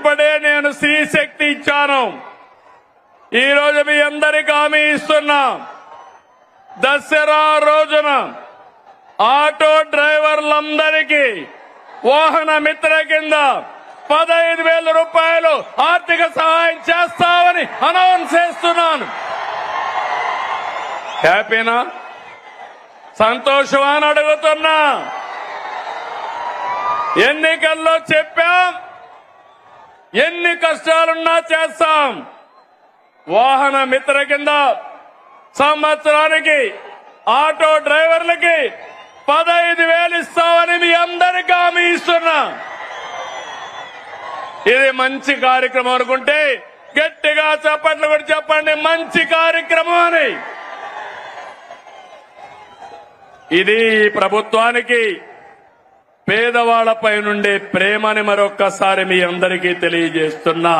ఇప్పుడే నేను స్త్రీ శక్తి ఇచ్చాను. ఈ రోజు మీ అందరికీ హామీ ఇస్తున్నా, దసరా రోజున ఆటో డ్రైవర్లందరికీ వాహన మిత్ర కింద 15,000 రూపాయలు ఆర్థిక సహాయం చేస్తామని అనౌన్స్ చేస్తున్నాను. హ్యాపీనా? సంతోషమా అని అడుగుతున్నా. ఎన్నికల్లో చెప్పాం, ఎన్ని కష్టాలున్నా చేస్తాం. వాహన మిత్ర కింద సంవత్సరానికి ఆటో డ్రైవర్లకి 15,000 ఇస్తామని మీ అందరికీ హామీ ఇస్తున్నా. ఇది మంచి కార్యక్రమం అనుకుంటే గట్టిగా చప్పట్లు కూడా చెప్పండి, మంచి కార్యక్రమం అని. ఇది ప్రభుత్వానికి పేదవాళ్లపై నుండే ప్రేమని మరొక్కసారి మీ అందరికీ తెలియజేస్తున్నా.